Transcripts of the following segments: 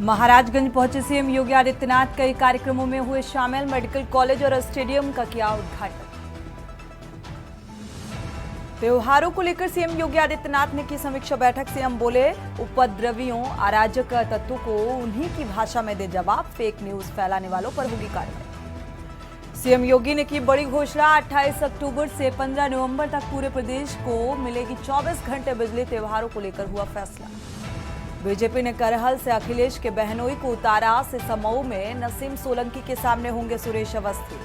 महाराजगंज पहुंचे सीएम योगी आदित्यनाथ कई कार्यक्रमों में हुए शामिल। मेडिकल कॉलेज और स्टेडियम का किया उद्घाटन। त्योहारों को लेकर सीएम योगी आदित्यनाथ ने की समीक्षा बैठक। सीएम बोले, उपद्रवियों अराजक तत्वों को उन्हीं की भाषा में दे जवाब, फेक न्यूज फैलाने वालों पर होगी कार्रवाई। सीएम योगी ने की बड़ी घोषणा। 28 अक्टूबर से 15 नवंबर तक पूरे प्रदेश को मिलेगी 24 घंटे बिजली। त्योहारों को लेकर हुआ फैसला। बीजेपी ने करहल से अखिलेश के बहनोई को उतारा। से समऊ में नसीम सोलंकी के सामने होंगे सुरेश अवस्थी।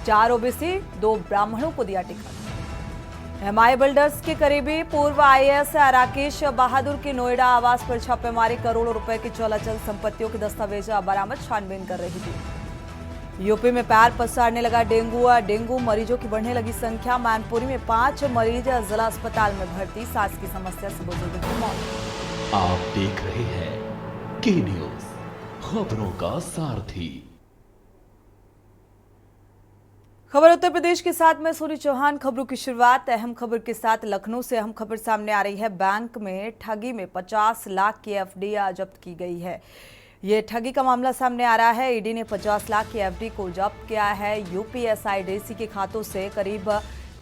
4 ओबीसी 2 ब्राह्मणों को दिया टिकट। एमआई बिल्डर्स के करीबी पूर्व आईएएस राकेश बहादुर के नोएडा आवास पर छापेमारी। करोड़ों रुपए की चल संपत्तियों के दस्तावेज बरामद। छानबीन कर रही थी। यूपी में पैर पसारने लगा डेंगू मरीजों की बढ़ने लगी संख्या। मैनपुरी में 5 मरीज जिला अस्पताल में भर्ती। सांस की समस्या से बुजुर्ग की मौत। आप देख रहे हैं के न्यूज, खबरों का सारथी। खबर उत्तर प्रदेश के साथ मैं सूरी चौहान। खबरों की शुरुआत अहम खबर के साथ लखनऊ से। अहम खबर सामने आ रही है। बैंक में ठगी में 50 लाख की एफडी जब्त की गई है। ये ठगी का मामला सामने आ रहा है। ईडी ने 50 लाख की एफडी को जब्त किया है। यूपीएसआईडीसी के खातों से करीब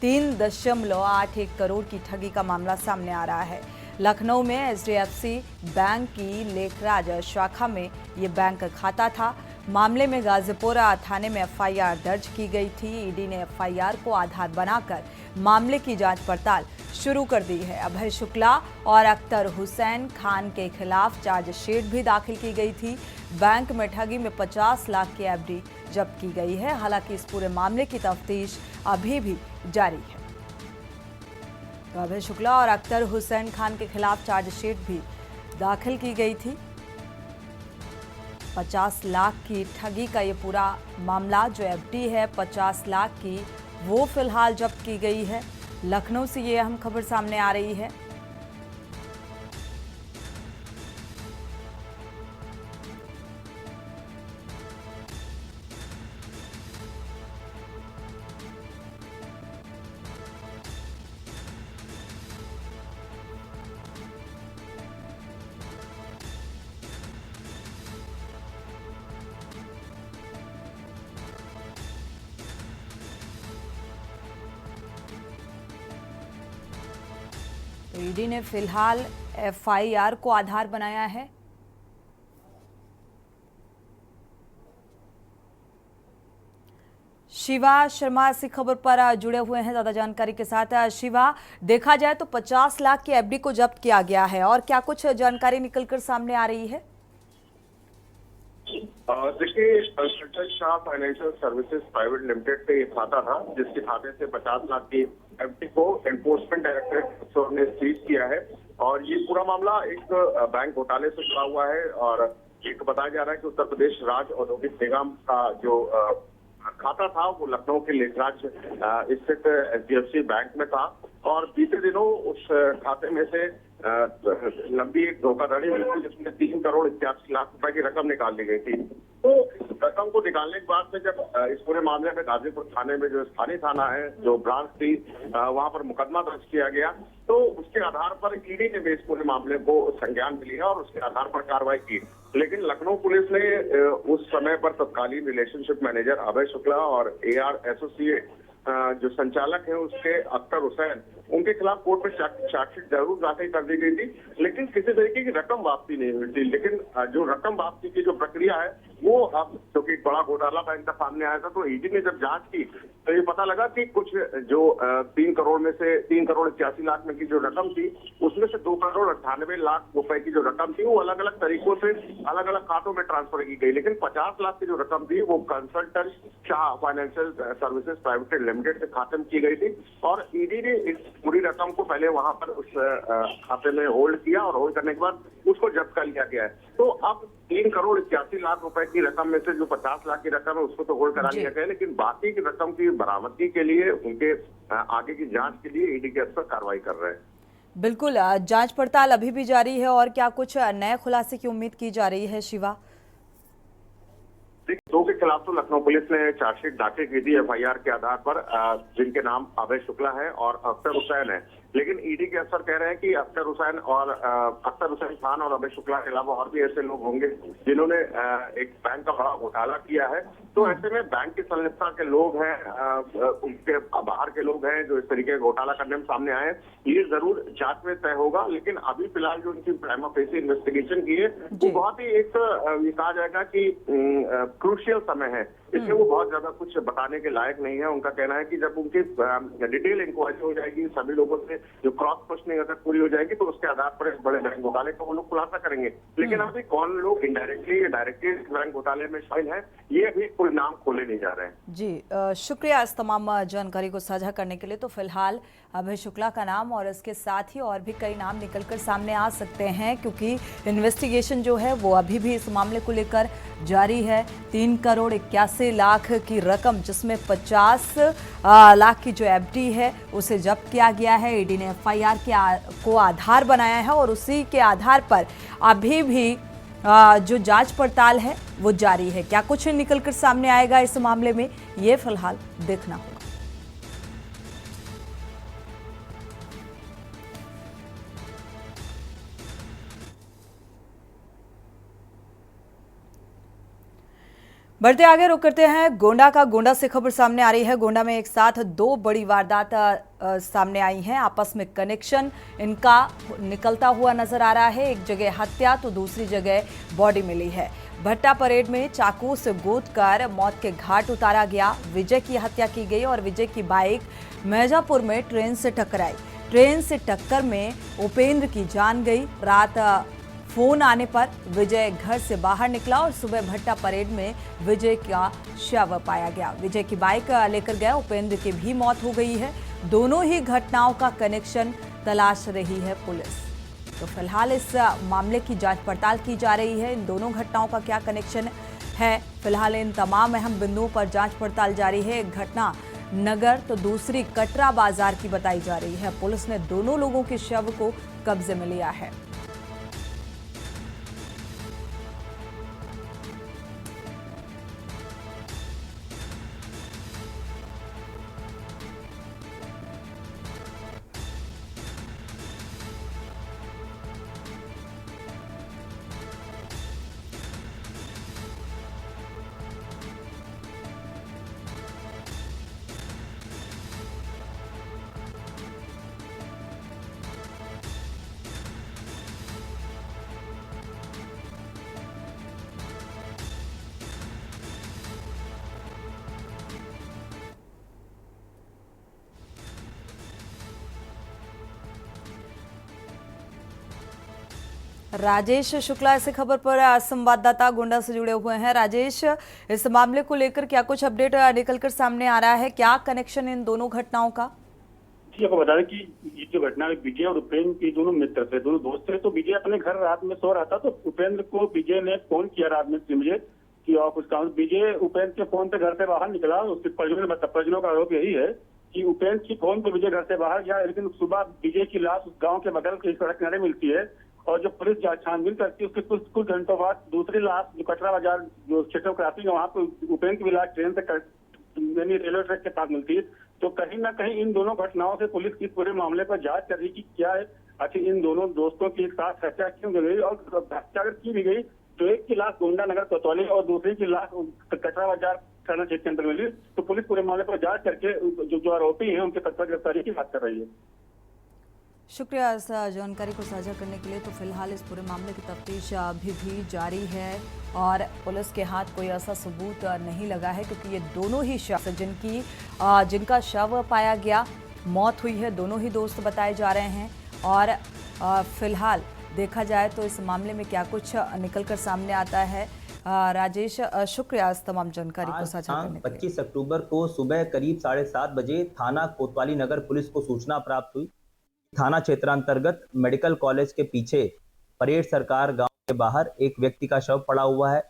3.81 करोड़ की ठगी का मामला सामने आ रहा है। लखनऊ में एचडीएफसी बैंक की लेखराज शाखा में ये बैंक खाता था। मामले में गाजीपुरा थाने में एफआईआर दर्ज की गई थी। ईडी ने एफआईआर को आधार बनाकर मामले की जांच पड़ताल शुरू कर दी है। अभय शुक्ला और अख्तर हुसैन खान के खिलाफ चार्जशीट भी दाखिल की गई थी। बैंक में ठगी में 50 लाख की एफडी जब्त की गई है। हालांकि इस पूरे मामले की तफ्तीश अभी भी जारी है। तो अभय शुक्ला और अख्तर हुसैन खान के खिलाफ चार्जशीट भी दाखिल की गई थी। 50 लाख की ठगी का ये पूरा मामला, जो एफडी है 50 लाख की, वो फिलहाल जब्त की गई है। लखनऊ से ये अहम खबर सामने आ रही है। ईडी ने फिलहाल एफआईआर को आधार बनाया है। शिवा शर्मा इसी खबर पर जुड़े हुए हैं ज्यादा जानकारी के साथ। शिवा, देखा जाए तो 50 लाख की एफडी को जब्त किया गया है और क्या कुछ जानकारी निकलकर सामने आ रही है? देखिए, consultant Shah financial services private limited पे एक खाता था, जिसके खाते से 50 लाख की एफडी को एनफोर्समेंट डायरेक्टरेट ने सीज किया है। और ये पूरा मामला एक बैंक घोटाले से जुड़ा हुआ है। और एक बताया जा रहा है कि उत्तर प्रदेश राज्य औद्योगिक निगम का जो खाता था, वो लखनऊ के लेखराज स्थित एचडीएफसी बैंक में था। और बीते दिनों उस खाते में से लंबी एक धोखाधड़ी हुई थी, जिसमें 3 करोड़ 81 लाख रुपए की रकम निकाल ली गई थी। तो रकम को निकालने के बाद में जब इस पूरे मामले में गाजीपुर थाने में, जो स्थानीय थाना है, जो ब्रांच थी, वहां पर मुकदमा दर्ज किया गया। तो उसके आधार पर ईडी ने भी इस पूरे मामले को संज्ञान में लिया और उसके आधार पर कार्रवाई की। लेकिन लखनऊ पुलिस ने उस समय पर तत्कालीन रिलेशनशिप मैनेजर अभय शुक्ला और एआर एसोसिएट जो संचालक है उसके अख्तर हुसैन, उनके खिलाफ कोर्ट में चार्जशीट जरूर दाखिल कर दी गई थी, लेकिन किसी तरीके की रकम वापसी नहीं हुई थी। लेकिन जो रकम वापसी की जो प्रक्रिया है, वो अब क्योंकि बड़ा घोटाला बैंक का सामने आया था, तो ईडी ने जब जांच की तो ये पता लगा कि कुछ जो 3 करोड़ में से 3 करोड़ 81 लाख में की जो रकम थी, उसमें से 2 करोड़ 98 लाख रुपए की जो रकम थी, वो अलग अलग तरीकों से अलग अलग खातों में ट्रांसफर की गई। लेकिन 50 लाख की जो रकम थी, वो consultant Shah financial services private limited से खाते में की गई थी। और ईडी ने इस पूरी रकम को पहले वहां पर उस खाते में होल्ड किया और होल्ड करने के बाद उसको जब्त कर लिया गया है। तो अब 3 करोड़ 81 लाख रुपए की रकम में से जो 50 लाख की रकम है, उसको तो होल्ड करा लिया गया है, लेकिन बाकी की रकम की बरामदगी के लिए, उनके आगे की जांच के लिए ईडी के स्तर कार्रवाई कर रहे हैं। बिल्कुल, जांच पड़ताल अभी भी जारी है और क्या कुछ नए खुलासे की उम्मीद की जा रही है? शिवा, 2 के खिलाफ तो लखनऊ पुलिस ने चार्जशीट दाखिल की थी एफआईआर के आधार पर, जिनके नाम अभय शुक्ला है और अख्तर हुसैन है। लेकिन ईडी के अफसर कह रहे हैं कि अख्तर हुसैन खान और अभय शुक्ला के अलावा और भी ऐसे लोग होंगे जिन्होंने एक बैंक का बड़ा घोटाला किया है। तो ऐसे में बैंक की संलिप्तता के लोग हैं, उनके बाहर के लोग हैं जो इस तरीके का घोटाला करने में सामने आए, ये जरूर जांच में तय होगा। लेकिन अभी फिलहाल जो उनकी प्राइमा फेसी इन्वेस्टिगेशन की है वो बहुत ही एक ये कहा जाएगा कि क्रूशियल समय है, इसमें वो बहुत ज्यादा कुछ बताने के लायक नहीं है। उनका कहना है कि जब उनकी डिटेल इंक्वायरी हो जाएगी, सभी लोगों से जो क्रॉस क्वेश्चनिंग अगर पूरी हो जाएगी तो उसके आधार पर इस बड़े बैंक घोटाले का वो लोग खुलासा करेंगे। लेकिन अभी कौन लोग इनडायरेक्टली या डायरेक्टली बैंक घोटाले में शामिल है, ये अभी कोई नाम खोले नहीं जा रहे हैं। जी शुक्रिया इस तमाम जानकारी को साझा करने के लिए। तो फिलहाल अभय शुक्ला का नाम और इसके साथ ही और भी कई नाम निकलकर सामने आ सकते हैं, क्योंकि इन्वेस्टिगेशन जो है वो अभी भी इस मामले को लेकर जारी है। 3 करोड़ 81 लाख की रकम, जिसमें 50 लाख की जो एफडी है उसे जब्त किया गया है। ईडी ने एफआईआर को आधार बनाया है और उसी के आधार पर अभी भी जो जांच पड़ताल है वो जारी है। क्या कुछ निकलकर सामने आएगा इस मामले में, ये फिलहाल देखना होगा। बढ़ते आगे रुक करते हैं गोंडा का। गोंडा से खबर सामने आ रही है। गोंडा में एक साथ 2 बड़ी वारदात सामने आई हैं। आपस में कनेक्शन इनका निकलता हुआ नजर आ रहा है। एक जगह हत्या तो दूसरी जगह बॉडी मिली है। भट्टा परेड में चाकू से गोद कर मौत के घाट उतारा गया। विजय की हत्या की गई और विजय की बाइक मिर्जापुर में ट्रेन से टकराई। ट्रेन से टक्कर में उपेंद्र की जान गई। रात फोन आने पर विजय घर से बाहर निकला और सुबह भट्टा परेड में विजय का शव पाया गया। विजय की बाइक लेकर गया उपेंद्र की भी मौत हो गई है। दोनों ही घटनाओं का कनेक्शन तलाश रही है पुलिस। तो फिलहाल इस मामले की जांच पड़ताल की जा रही है। इन दोनों घटनाओं का क्या कनेक्शन है, फिलहाल इन तमाम अहम बिंदुओं पर जांच पड़ताल जारी है। एक घटना नगर तो दूसरी कटरा बाजार की बताई जा रही है। पुलिस ने दोनों लोगों के शव को कब्जे में लिया है। राजेश शुक्ला इस खबर पर संवाददाता गोंडा से जुड़े हुए हैं। राजेश, इस मामले को लेकर क्या कुछ अपडेट निकलकर सामने आ रहा है, क्या कनेक्शन इन दोनों घटनाओं का? जी, आपको बता दें कि ये जो घटना है विजय और उपेंद्र की दोनों मित्र थे, दोनों दोस्त थे। तो विजय अपने घर रात में सो रहा था तो उपेंद्र को विजय ने फोन किया रात में 3 बजे कि और कुछ काम। विजय उपेंद्र के फोन पे घर से बाहर निकला। उसके परिजनों का आरोप यही है कि उपेंद्र की फोन पे विजय घर से बाहर गया, लेकिन सुबह विजय की लाश उस गाँव के बगल के सड़क किनारे मिलती है और जो पुलिस छानबीन करती है उसके कुछ घंटों बाद दूसरी लाश जो कटरा बाजार जो क्षेत्र क्रॉसिंग है वहाँ पे उपेंद्र की भी लाश ट्रेन से रेलवे ट्रैक के पास मिलती है। तो कहीं ना कहीं इन दोनों घटनाओं से पुलिस इस पूरे मामले पर जांच कर रही कि क्या है आखिर इन दोनों दोस्तों की एक साथ हत्या क्यों की गई, और हत्या अगर की भी गई तो एक की लाश गोंडा नगर कोतवाली और दूसरी की लाश कटरा बाजार थाना क्षेत्र के अंदर मिली। तो पुलिस पूरे मामले पर जांच करके जो आरोपी हैं उनके तत्पर गिरफ्तारी की बात कर रही है। शुक्रिया इस जानकारी को साझा करने के लिए। तो फिलहाल इस पूरे मामले की तफ्तीश अभी भी जारी है और पुलिस के हाथ कोई ऐसा सबूत नहीं लगा है, क्योंकि ये दोनों ही शख्स जिनका शव पाया गया, मौत हुई है, दोनों ही दोस्त बताए जा रहे हैं। और फिलहाल देखा जाए तो इस मामले में क्या कुछ निकलकर सामने आता है। राजेश, शुक्रिया इस तमाम जानकारी को साझा करने के लिए। 25 अक्टूबर को सुबह करीब 7:30 बजे थाना कोतवाली नगर पुलिस को सूचना प्राप्त हुई। थाना क्षेत्रांतर्गत मेडिकल कॉलेज के पीछे परेड सरकार गांव के बाहर एक व्यक्ति का शव पड़ा हुआ है।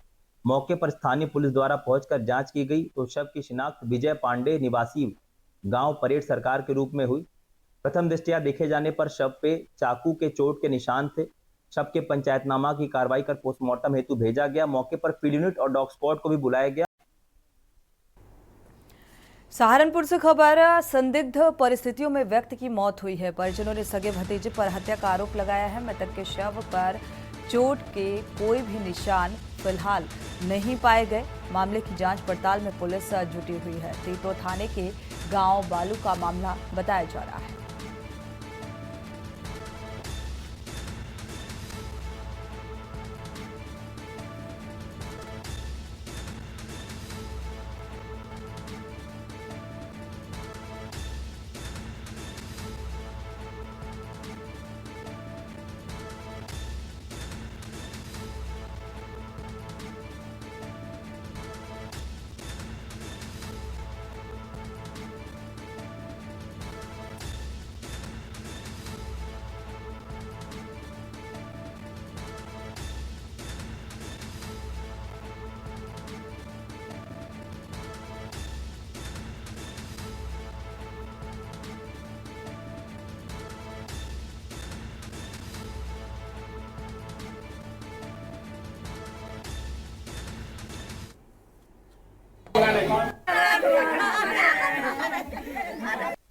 मौके पर स्थानीय पुलिस द्वारा पहुंचकर जांच की गई तो शव की शिनाख्त विजय पांडे निवासी गांव परेड सरकार के रूप में हुई। प्रथम दृष्टया देखे जाने पर शव पे चाकू के चोट के निशान थे। शव के पंचायतनामा की कार्रवाई कर पोस्टमार्टम हेतु भेजा गया। मौके पर फील्ड यूनिट और डॉग स्क्वाड को भी बुलाया गया। सहारनपुर से खबर, संदिग्ध परिस्थितियों में व्यक्ति की मौत हुई है। परिजनों ने सगे भतीजे पर हत्या का आरोप लगाया है। मृतक के शव पर चोट के कोई भी निशान फिलहाल नहीं पाए गए। मामले की जांच पड़ताल में पुलिस जुटी हुई है। तीतो थाने के गांव बालू का मामला बताया जा रहा है।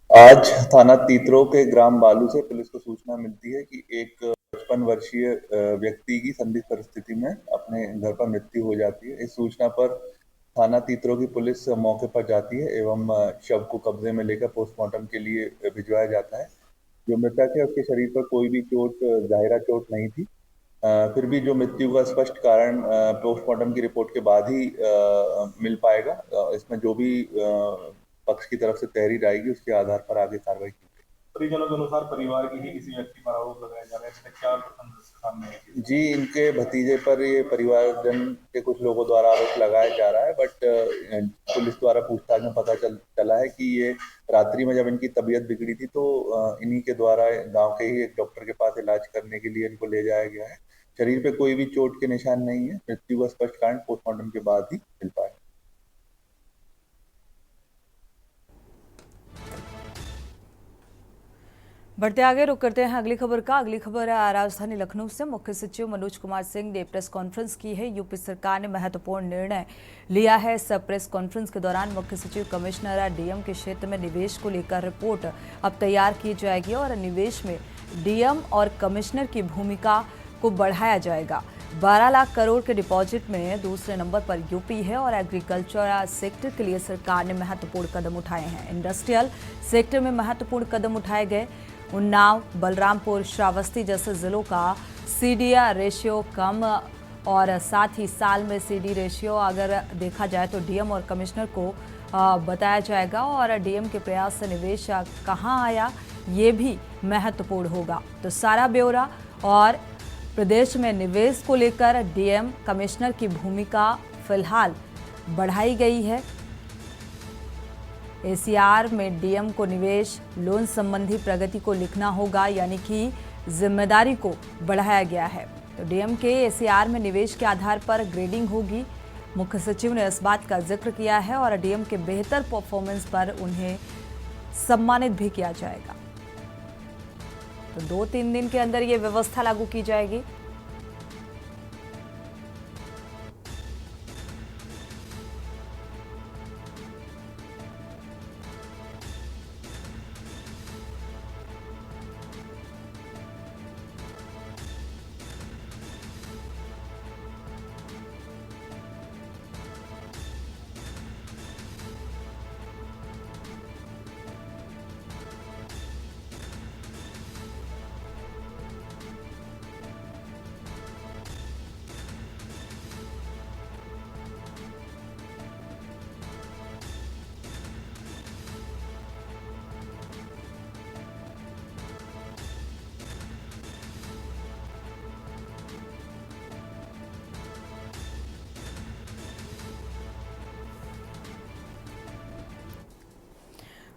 आज थाना तीतरो के ग्राम बालू से पुलिस को सूचना मिलती है कि एक 55 वर्षीय व्यक्ति की संदिग्ध परिस्थिति में अपने घर पर मृत्यु हो जाती है। इस सूचना पर थाना तीतरो की पुलिस मौके पर जाती है एवं शव को कब्जे में लेकर पोस्टमार्टम के लिए भिजवाया जाता है। जो मृतक है उसके शरीर पर कोई भी चोट, जाहिरा चोट नहीं थी। फिर भी जो मृत्यु का स्पष्ट कारण पोस्टमार्टम की रिपोर्ट के बाद ही मिल पाएगा। इसमें जो भी पक्ष की तरफ से तहरीर आएगी उसके आधार पर आगे कार्रवाई की जाएगी। परिजनों के अनुसार परिवार की ही किसी व्यक्ति पर आरोप लगाया जा रहा है, क्या सामने है? जी, इनके भतीजे पर ये परिवारजन के कुछ लोगों द्वारा आरोप लगाया जा रहा है, बट पुलिस द्वारा पूछताछ में पता चला है कि ये रात्रि में जब इनकी तबीयत बिगड़ी थी तो इन्हीं के द्वारा गांव के ही एक डॉक्टर के पास इलाज करने के लिए इनको ले जाया गया है। शरीर पे कोई भी चोट के निशान नहीं है। मृत्यु का स्पष्ट कारण पोस्टमार्टम के बाद ही मिल पाएगा। बढ़ते आगे, रुक करते हैं अगली खबर का। अगली खबर है राजधानी लखनऊ से। मुख्य सचिव मनोज कुमार सिंह ने प्रेस कॉन्फ्रेंस की है। यूपी सरकार ने महत्वपूर्ण निर्णय लिया है। इस प्रेस कॉन्फ्रेंस के दौरान मुख्य सचिव कमिश्नर डीएम के क्षेत्र में निवेश को लेकर रिपोर्ट अब तैयार की जाएगी और निवेश में डीएम और कमिश्नर की भूमिका को बढ़ाया जाएगा। 12 लाख करोड़ के डिपॉजिट में दूसरे नंबर पर यूपी है और एग्रीकल्चर सेक्टर के लिए सरकार ने महत्वपूर्ण कदम उठाए हैं। इंडस्ट्रियल सेक्टर में महत्वपूर्ण कदम उठाए गए। उन्नाव, बलरामपुर, श्रावस्ती जैसे जिलों का सीडी रेशियो कम और साथ ही साल में सीडी रेशियो अगर देखा जाए तो डीएम और कमिश्नर को बताया जाएगा और डीएम के प्रयास से निवेश कहां आया ये भी महत्वपूर्ण होगा। तो सारा ब्यौरा और प्रदेश में निवेश को लेकर डीएम कमिश्नर की भूमिका फिलहाल बढ़ाई गई है। एसीआर में डीएम को निवेश लोन संबंधी प्रगति को लिखना होगा, यानी कि जिम्मेदारी को बढ़ाया गया है। तो डीएम के एसीआर में निवेश के आधार पर ग्रेडिंग होगी। मुख्य सचिव ने इस बात का जिक्र किया है और डीएम के बेहतर परफॉर्मेंस पर उन्हें सम्मानित भी किया जाएगा। तो 2-3 दिन के अंदर ये व्यवस्था लागू की जाएगी।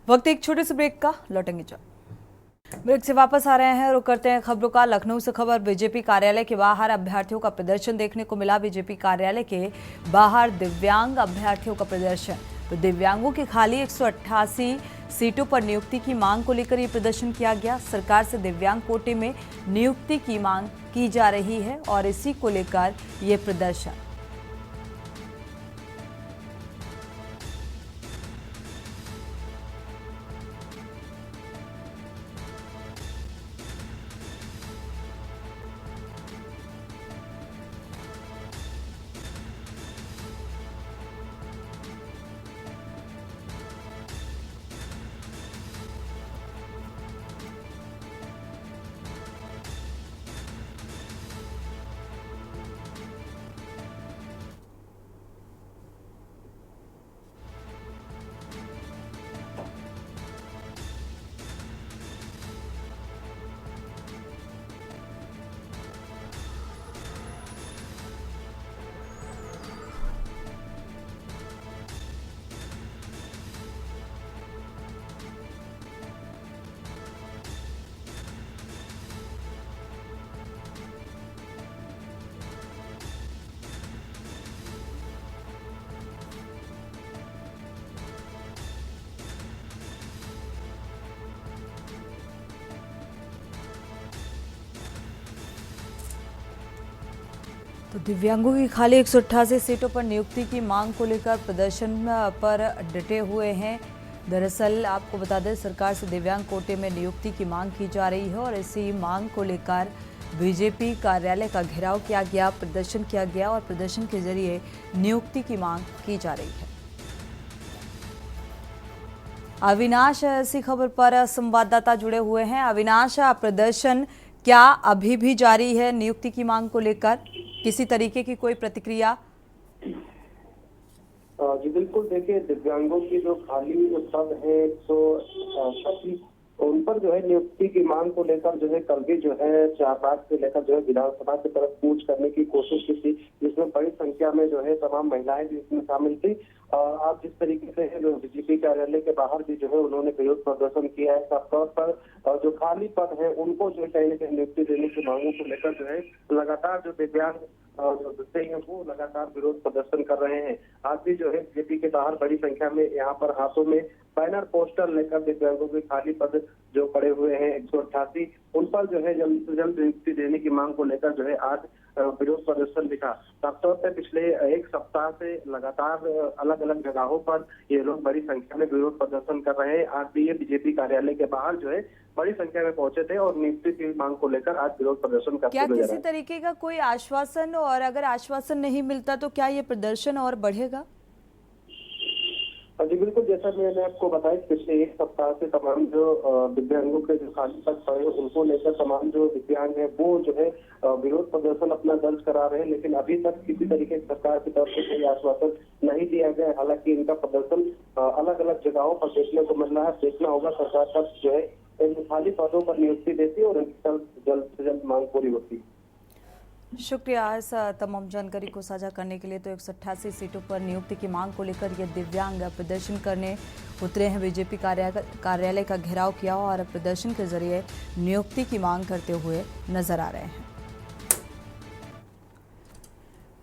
वक्त एक छोटे से ब्रेक का, लौटेंगे जब। ब्रेक से वापस आ रहे हैं, रुक करते हैं खबरों का। लखनऊ से खबर, बीजेपी कार्यालय के बाहर अभ्यर्थियों का प्रदर्शन देखने को मिला। बीजेपी कार्यालय के बाहर दिव्यांग अभ्यर्थियों का प्रदर्शन। तो दिव्यांगों की खाली 188 सीटों पर नियुक्ति की मांग को लेकर ये प्रदर्शन किया गया। सरकार से दिव्यांग कोटे में नियुक्ति की मांग की जा रही है और इसी को लेकर ये प्रदर्शन। तो दिव्यांगों की खाली 188 सीटों पर नियुक्ति की मांग को लेकर प्रदर्शन पर डटे हुए हैं। दरअसल आपको बता दें, सरकार से दिव्यांग कोटे में नियुक्ति की मांग की जा रही है और इसी मांग को लेकर बीजेपी कार्यालय का घेराव किया गया, प्रदर्शन किया गया और प्रदर्शन के जरिए नियुक्ति की मांग की जा रही है। अविनाश, ऐसी खबर पर संवाददाता जुड़े हुए हैं। अविनाश, प्रदर्शन क्या अभी भी जारी है नियुक्ति की मांग को लेकर? किसी तरीके की कोई प्रतिक्रिया? जी बिल्कुल, देखिए दिव्यांगों की जो खाली पद है 188, उन पर जो है नियुक्ति की मांग को लेकर जो है कल भी जो है 4 बाग से लेकर जो है विधानसभा की तरफ कूच करने की कोशिश की थी, जिसमें बड़ी संख्या में जो है तमाम महिलाएं भी इसमें शामिल थी। आप जिस तरीके से है जो बीजेपी कार्यालय के बाहर भी जो है उन्होंने विरोध प्रदर्शन किया है, साफ तौर पर जो खाली पद है उनको जो है कहीं न कहीं नियुक्ति देने की मांगों को लेकर जो है लगातार जो दिव्यांग जो दस्ते हैं वो लगातार विरोध प्रदर्शन कर रहे हैं। आज भी जो है बीजेपी के बाहर बड़ी संख्या में यहाँ पर हाथों में बैनर पोस्टर लेकर दिव्यांगों के खाली पद जो पड़े हुए हैं 188, उन पर जो है जल्द से जल्द नियुक्ति देने की मांग को लेकर जो है आज विरोध प्रदर्शन दिखा। साफ तौर पर पिछले एक सप्ताह से लगातार अलग अलग जगहों पर ये लोग बड़ी संख्या में विरोध प्रदर्शन कर रहे हैं। आज भी ये बीजेपी कार्यालय के बाहर जो है बड़ी संख्या में पहुंचे थे और नियुक्ति की मांग को लेकर आज विरोध प्रदर्शन करते क्या हुए किसी तरीके का कोई आश्वासन, और अगर आश्वासन नहीं मिलता तो क्या ये प्रदर्शन और बढ़ेगा? जी बिल्कुल, जैसा मैंने आपको बताया पिछले एक सप्ताह से तमाम जो दिव्यांगों के जो खाली पद पड़े उनको लेकर तमाम जो दिव्यांग है वो जो है विरोध प्रदर्शन अपना दर्ज करा रहे हैं, लेकिन अभी तक किसी तरीके से सरकार की तरफ से कोई आश्वासन नहीं दिया गया। हालांकि इनका प्रदर्शन अलग अलग जगहों पर देखने को मिल रहा है। देखना होगा सरकार कब जो है इन खाली पदों पर नियुक्ति देती है और इनकी जल्द से जल्द मांग पूरी होती है। शुक्रिया इस तमाम जानकारी को साझा करने के लिए। तो 188 सीटों पर नियुक्ति की मांग को लेकर ये दिव्यांग प्रदर्शन करने उतरे हैं। बीजेपी कार्यालय का घेराव किया और प्रदर्शन के जरिए नियुक्ति की मांग करते हुए नजर आ रहे हैं।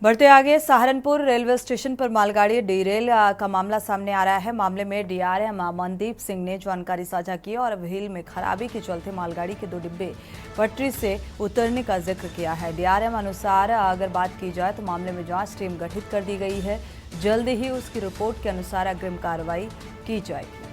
बढ़ते आगे, सहारनपुर रेलवे स्टेशन पर मालगाड़ी डीरेल का मामला सामने आ रहा है। मामले में डीआरएम मनदीप सिंह ने जानकारी साझा की और व्हील में खराबी के चलते मालगाड़ी के 2 डिब्बे पटरी से उतरने का जिक्र किया है। डीआरएम अनुसार अगर बात की जाए तो मामले में जांच टीम गठित कर दी गई है। जल्द ही उसकी रिपोर्ट के अनुसार अग्रिम कार्रवाई की जाएगी।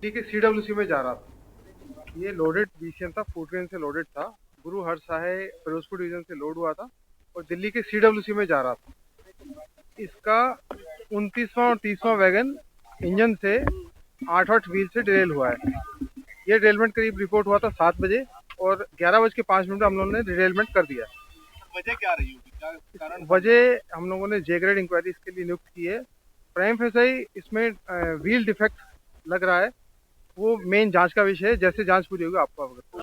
दिल्ली के सीडब्ल्यूसी में जा रहा था। ये लोडेड बीसीएम था, फूड ग्रेन से लोडेड था। गुरु हर साहे फिरोजपुर डिवीजन से लोड हुआ था और दिल्ली के सीडब्ल्यूसी में जा रहा था। इसका 29वां और 30वां वैगन इंजन से 8 व्हील से डिरेल हुआ है। ये डिरेलमेंट करीब रिपोर्ट हुआ था 7 बजे और 11:05 हम लोगों ने डिरेलमेंट कर दिया। वजह क्या रही होगी, क्या कारण? वजह हम लोगों ने जे ग्रेड इंक्वायरी इसके लिए नियुक्त की है। प्राइम फेसाई इसमें व्हील डिफेक्ट लग रहा है, वो मेन जांच का विषय है। जैसे जांच पूरी होगी आपको अवगत।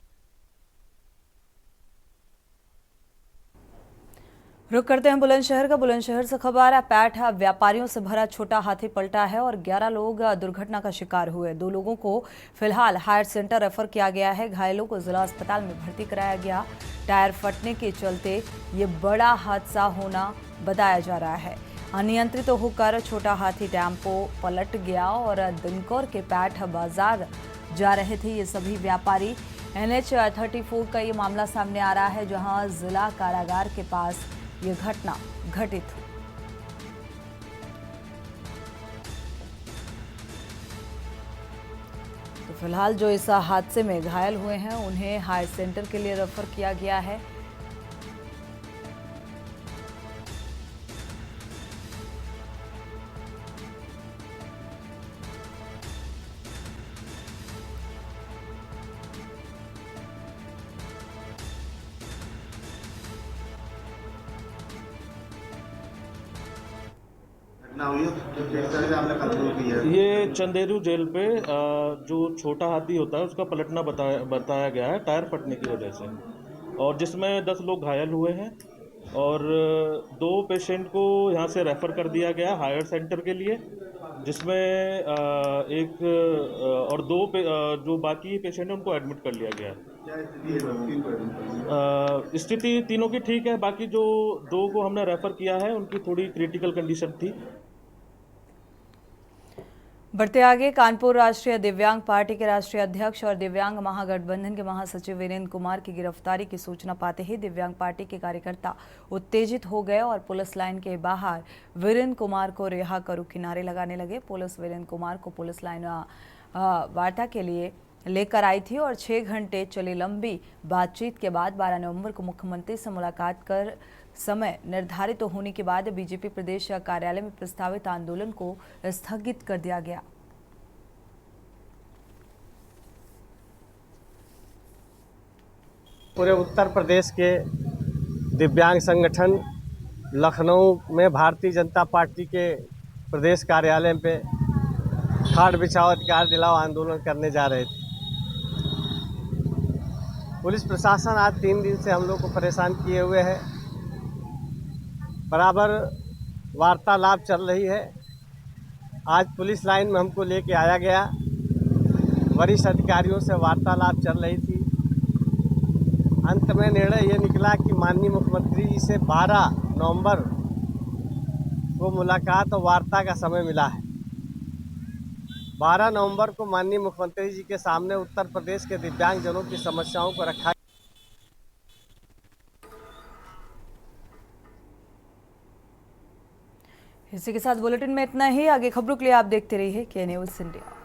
रुक करते हैं बुलंदशहर का। बुलंदशहर से खबर है, पैठ व्यापारियों से भरा छोटा हाथी पलटा है और 11 लोग दुर्घटना का शिकार हुए। 2 लोगों को फिलहाल हायर सेंटर रेफर किया गया है। घायलों को जिला अस्पताल में भर्ती कराया गया। टायर फटने के चलते ये बड़ा हादसा होना बताया जा रहा है। अनियंत्रित होकर छोटा हाथी टेम्पो पलट गया और दिनकोर के पैठ बाजार जा रहे थे ये सभी व्यापारी। NH 34 का ये मामला सामने आ रहा है, जहां जिला कारागार के पास ये घटना घटित हुई। तो फिलहाल जो इस हादसे में घायल हुए हैं उन्हें हायर सेंटर के लिए रेफर किया गया है। ये चंदेरू जेल पे जो छोटा हाथी होता है उसका पलटना बताया गया है टायर फटने की वजह से, और जिसमें 10 लोग घायल हुए हैं और 2 पेशेंट को यहाँ से रेफ़र कर दिया गया हायर सेंटर के लिए, जिसमें एक और 2 जो बाकी पेशेंट हैं उनको एडमिट कर लिया गया है। स्थिति तीनों की ठीक है, बाकी जो 2 को हमने रेफ़र किया है उनकी थोड़ी क्रिटिकल कंडीशन थी। बढ़ते आगे, कानपुर राष्ट्रीय दिव्यांग पार्टी के राष्ट्रीय अध्यक्ष और दिव्यांग महागठबंधन के महासचिव वीरेंद्र कुमार की गिरफ्तारी की सूचना पाते ही दिव्यांग पार्टी के कार्यकर्ता उत्तेजित हो गए और पुलिस लाइन के बाहर वीरेंद्र कुमार को रिहा करो के नारे लगाने लगे। पुलिस वीरेंद्र कुमार को पुलिस लाइन वार्ता के लिए लेकर आई थी और 6 घंटे चली लंबी बातचीत के बाद 12 नवंबर को मुख्यमंत्री से मुलाकात कर समय निर्धारित होने के बाद बीजेपी प्रदेश कार्यालय में प्रस्तावित आंदोलन को स्थगित कर दिया गया। पूरे उत्तर प्रदेश के दिव्यांग संगठन लखनऊ में भारतीय जनता पार्टी के प्रदेश कार्यालय पे खाट बिछाओ अधिकार दिलाओ आंदोलन करने जा रहे थे। पुलिस प्रशासन आज 3 दिन से हम लोग को परेशान किए हुए है। बराबर वार्तालाप चल रही है। आज पुलिस लाइन में हमको लेके आया गया, वरिष्ठ अधिकारियों से वार्तालाप चल रही थी। अंत में निर्णय ये निकला कि माननीय मुख्यमंत्री जी से 12 नवंबर को मुलाकात और वार्ता का समय मिला है। 12 नवंबर को माननीय मुख्यमंत्री जी के सामने उत्तर प्रदेश के दिव्यांगजनों की समस्याओं को रखा। इसी के साथ बुलेटिन में इतना ही। आगे खबरों के लिए आप देखते रहिए के न्यूज़ इंडिया।